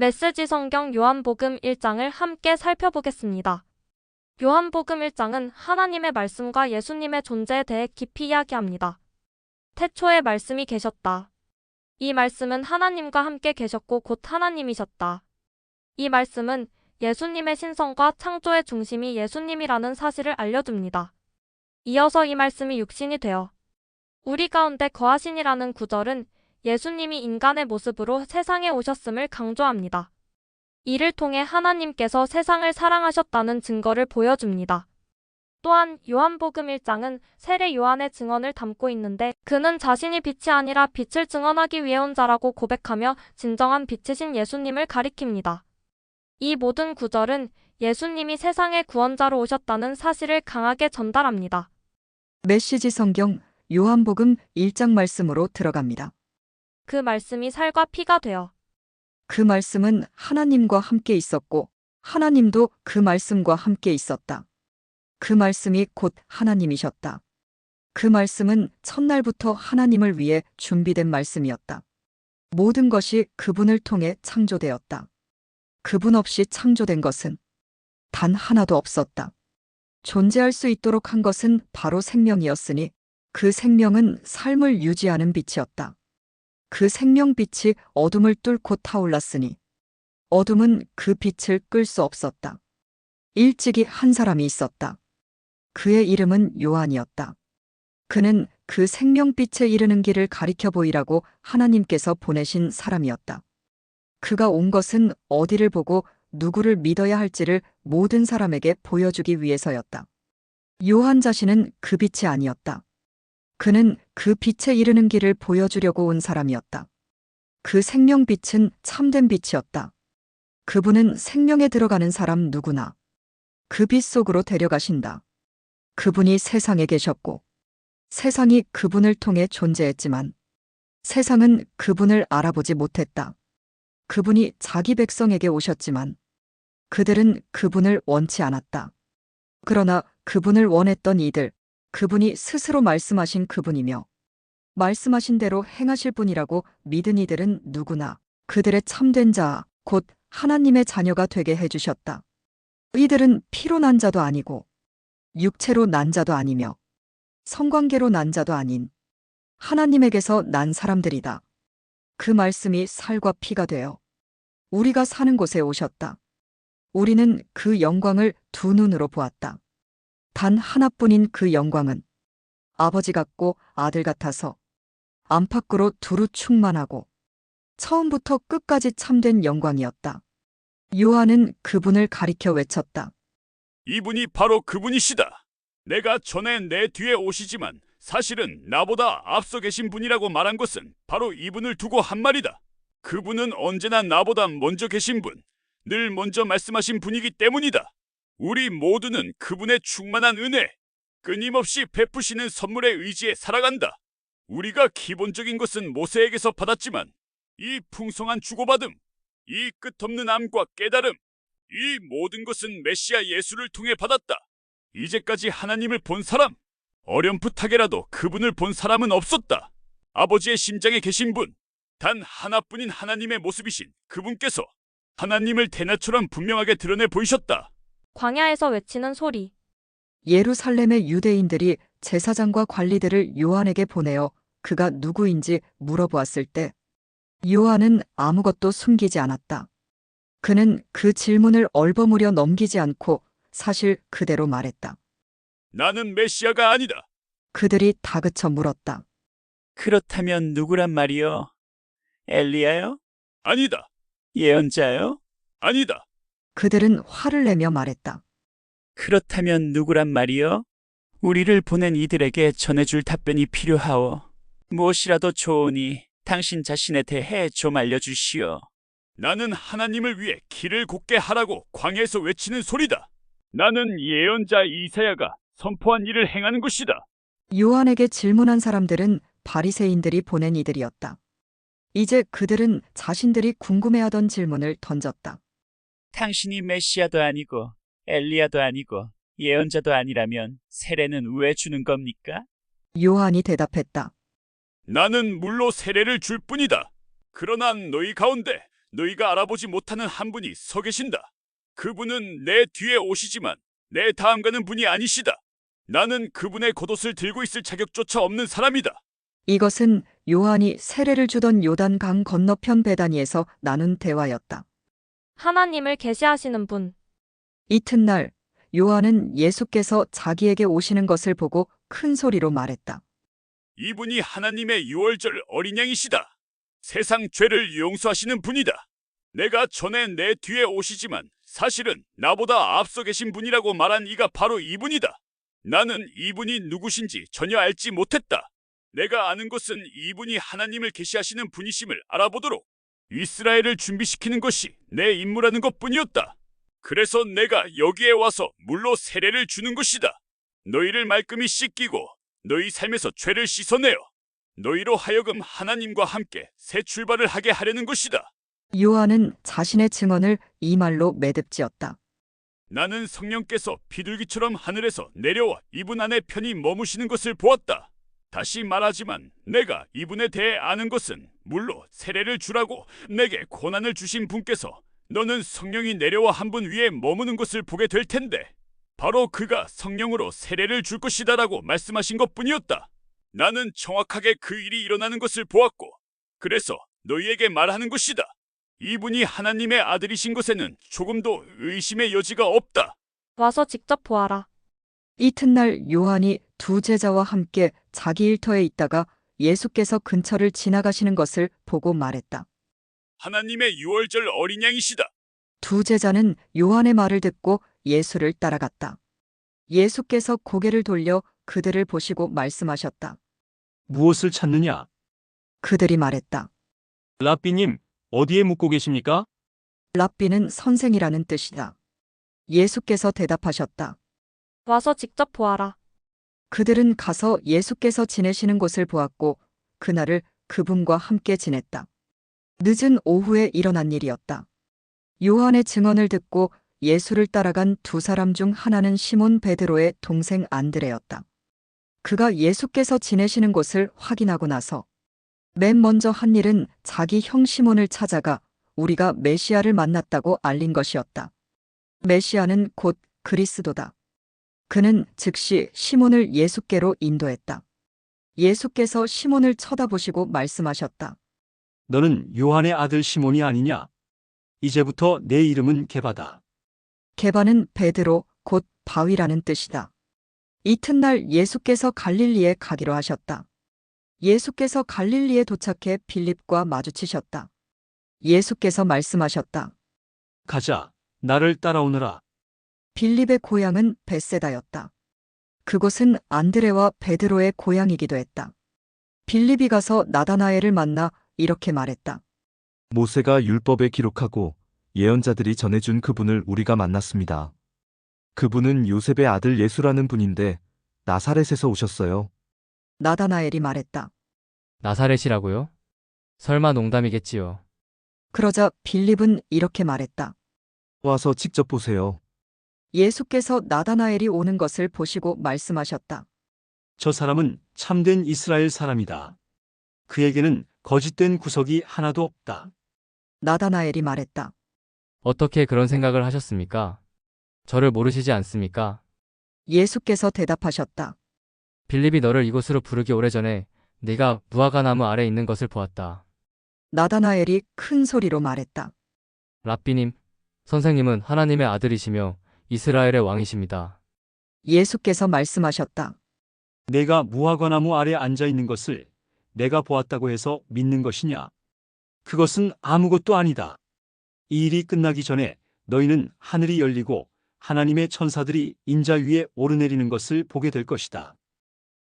메시지 성경 요한복음 1장을 함께 살펴보겠습니다. 요한복음 1장은 하나님의 말씀과 예수님의 존재에 대해 깊이 이야기합니다. 태초에 말씀이 계셨다. 이 말씀은 하나님과 함께 계셨고 곧 하나님이셨다. 이 말씀은 예수님의 신성과 창조의 중심이 예수님이라는 사실을 알려줍니다. 이어서 이 말씀이 육신이 되어 우리 가운데 거하시니라는 구절은 예수님이 인간의 모습으로 세상에 오셨음을 강조합니다. 이를 통해 하나님께서 세상을 사랑하셨다는 증거를 보여줍니다. 또한 요한복음 1장은 세례 요한의 증언을 담고 있는데 그는 자신이 빛이 아니라 빛을 증언하기 위해 온 자라고 고백하며 진정한 빛이신 예수님을 가리킵니다. 이 모든 구절은 예수님이 세상의 구원자로 오셨다는 사실을 강하게 전달합니다. 메시지 성경 요한복음 1장 말씀으로 들어갑니다. 그 말씀이 살과 피가 되어 그 말씀은 하나님과 함께 있었고 하나님도 그 말씀과 함께 있었다. 그 말씀이 곧 하나님이셨다. 그 말씀은 첫날부터 하나님을 위해 준비된 말씀이었다. 모든 것이 그분을 통해 창조되었다. 그분 없이 창조된 것은 단 하나도 없었다. 존재할 수 있도록 한 것은 바로 생명이었으니 그 생명은 삶을 유지하는 빛이었다. 그 생명빛이 어둠을 뚫고 타올랐으니 어둠은 그 빛을 끌 수 없었다. 일찍이 한 사람이 있었다. 그의 이름은 요한이었다. 그는 그 생명빛에 이르는 길을 가리켜 보이라고 하나님께서 보내신 사람이었다. 그가 온 것은 어디를 보고 누구를 믿어야 할지를 모든 사람에게 보여주기 위해서였다. 요한 자신은 그 빛이 아니었다. 그는 그 빛에 이르는 길을 보여주려고 온 사람이었다. 그 생명빛은 참된 빛이었다. 그분은 생명에 들어가는 사람 누구나 그 빛 속으로 데려가신다. 그분이 세상에 계셨고 세상이 그분을 통해 존재했지만 세상은 그분을 알아보지 못했다. 그분이 자기 백성에게 오셨지만 그들은 그분을 원치 않았다. 그러나 그분을 원했던 이들, 그분이 스스로 말씀하신 그분이며 말씀하신 대로 행하실 분이라고 믿은 이들은 누구나 그들의 참된 자, 곧 하나님의 자녀가 되게 해주셨다. 이들은 피로 난 자도 아니고 육체로 난 자도 아니며 성관계로 난 자도 아닌 하나님에게서 난 사람들이다. 그 말씀이 살과 피가 되어 우리가 사는 곳에 오셨다. 우리는 그 영광을 두 눈으로 보았다. 단 하나뿐인 그 영광은 아버지 같고 아들 같아서 안팎으로 두루 충만하고 처음부터 끝까지 참된 영광이었다. 요한은 그분을 가리켜 외쳤다. 이분이 바로 그분이시다. 내가 전에 내 뒤에 오시지만 사실은 나보다 앞서 계신 분이라고 말한 것은 바로 이분을 두고 한 말이다. 그분은 언제나 나보다 먼저 계신 분, 늘 먼저 말씀하신 분이기 때문이다. 우리 모두는 그분의 충만한 은혜, 끊임없이 베푸시는 선물의 의지에 살아간다. 우리가 기본적인 것은 모세에게서 받았지만 이 풍성한 주고받음, 이 끝없는 암과 깨달음, 이 모든 것은 메시아 예수를 통해 받았다. 이제까지 하나님을 본 사람, 어렴풋하게라도 그분을 본 사람은 없었다. 아버지의 심장에 계신 분, 단 하나뿐인 하나님의 모습이신 그분께서 하나님을 대낮처럼 분명하게 드러내 보이셨다. 광야에서 외치는 소리. 예루살렘의 유대인들이 제사장과 관리들을 요한에게 보내어 그가 누구인지 물어보았을 때 요한은 아무것도 숨기지 않았다. 그는 그 질문을 얼버무려 넘기지 않고 사실 그대로 말했다. 나는 메시아가 아니다. 그들이 다그쳐 물었다. 그렇다면 누구란 말이요? 엘리야요? 아니다. 예언자요? 아니다. 그들은 화를 내며 말했다. 그렇다면 누구란 말이요? 우리를 보낸 이들에게 전해줄 답변이 필요하오. 무엇이라도 좋으니 당신 자신에 대해 좀 알려주시오. 나는 하나님을 위해 길을 곱게 하라고 광야에서 외치는 소리다. 나는 예언자 이사야가 선포한 일을 행하는 것이다. 요한에게 질문한 사람들은 바리새인들이 보낸 이들이었다. 이제 그들은 자신들이 궁금해하던 질문을 던졌다. 당신이 메시아도 아니고 엘리야도 아니고 예언자도 아니라면 세례는 왜 주는 겁니까? 요한이 대답했다. 나는 물로 세례를 줄 뿐이다. 그러나 너희 가운데 너희가 알아보지 못하는 한 분이 서 계신다. 그분은 내 뒤에 오시지만 내 다음 가는 분이 아니시다. 나는 그분의 겉옷을 들고 있을 자격조차 없는 사람이다. 이것은 요한이 세례를 주던 요단강 건너편 베다니에서 나눈 대화였다. 하나님을 계시하시는 분. 이튿날 요한은 예수께서 자기에게 오시는 것을 보고 큰 소리로 말했다. 이분이 하나님의 유월절 어린 양이시다. 세상 죄를 용서하시는 분이다. 내가 전에 내 뒤에 오시지만 사실은 나보다 앞서 계신 분이라고 말한 이가 바로 이분이다. 나는 이분이 누구신지 전혀 알지 못했다. 내가 아는 것은 이분이 하나님을 계시하시는 분이심을 알아보도록 이스라엘을 준비시키는 것이 내 임무라는 것뿐이었다. 그래서 내가 여기에 와서 물로 세례를 주는 것이다. 너희를 말끔히 씻기고 너희 삶에서 죄를 씻어내어 너희로 하여금 하나님과 함께 새 출발을 하게 하려는 것이다. 요한은 자신의 증언을 이 말로 매듭지었다. 나는 성령께서 비둘기처럼 하늘에서 내려와 이분 안에 편히 머무시는 것을 보았다. 다시 말하지만 내가 이분에 대해 아는 것은 물로 세례를 주라고 내게 고난을 주신 분께서 너는 성령이 내려와 한 분 위에 머무는 것을 보게 될 텐데 바로 그가 성령으로 세례를 줄 것이다라고 말씀하신 것뿐이었다. 나는 정확하게 그 일이 일어나는 것을 보았고 그래서 너희에게 말하는 것이다. 이분이 하나님의 아들이신 것에는 조금도 의심의 여지가 없다. 와서 직접 보아라. 이튿날 요한이 두 제자와 함께 자기 일터에 있다가 예수께서 근처를 지나가시는 것을 보고 말했다. 하나님의 유월절 어린 양이시다. 두 제자는 요한의 말을 듣고 예수를 따라갔다. 예수께서 고개를 돌려 그들을 보시고 말씀하셨다. 무엇을 찾느냐? 그들이 말했다. 랍비님, 어디에 묵고 계십니까? 랍비는 선생이라는 뜻이다. 예수께서 대답하셨다. 와서 직접 보아라. 그들은 가서 예수께서 지내시는 곳을 보았고 그날을 그분과 함께 지냈다. 늦은 오후에 일어난 일이었다. 요한의 증언을 듣고 예수를 따라간 두 사람 중 하나는 시몬 베드로의 동생 안드레였다. 그가 예수께서 지내시는 곳을 확인하고 나서 맨 먼저 한 일은 자기 형 시몬을 찾아가 우리가 메시아를 만났다고 알린 것이었다. 메시아는 곧 그리스도다. 그는 즉시 시몬을 예수께로 인도했다. 예수께서 시몬을 쳐다보시고 말씀하셨다. 너는 요한의 아들 시몬이 아니냐? 이제부터 내 이름은 게바다. 게바는 베드로 곧 바위라는 뜻이다. 이튿날 예수께서 갈릴리에 가기로 하셨다. 예수께서 갈릴리에 도착해 빌립과 마주치셨다. 예수께서 말씀하셨다. 가자, 나를 따라오너라. 빌립의 고향은 벳세다였다. 그곳은 안드레와 베드로의 고향이기도 했다. 빌립이 가서 나다나엘을 만나 이렇게 말했다. 모세가 율법에 기록하고 예언자들이 전해준 그분을 우리가 만났습니다. 그분은 요셉의 아들 예수라는 분인데 나사렛에서 오셨어요. 나다나엘이 말했다. 나사렛이라고요? 설마 농담이겠지요. 그러자 빌립은 이렇게 말했다. 와서 직접 보세요. 예수께서 나다나엘이 오는 것을 보시고 말씀하셨다. 저 사람은 참된 이스라엘 사람이다. 그에게는 거짓된 구석이 하나도 없다. 나다나엘이 말했다. 어떻게 그런 생각을 하셨습니까? 저를 모르시지 않습니까? 예수께서 대답하셨다. 빌립이 너를 이곳으로 부르기 오래전에 네가 무화과 나무 아래 있는 것을 보았다. 나다나엘이 큰 소리로 말했다. 랍비님, 선생님은 하나님의 아들이시며 이스라엘의 왕이십니다. 예수께서 말씀하셨다. 내가 무화과나무 아래 앉아 있는 것을 내가 보았다고 해서 믿는 것이냐? 그것은 아무것도 아니다. 이 일이 끝나기 전에 너희는 하늘이 열리고 하나님의 천사들이 인자 위에 오르내리는 것을 보게 될 것이다.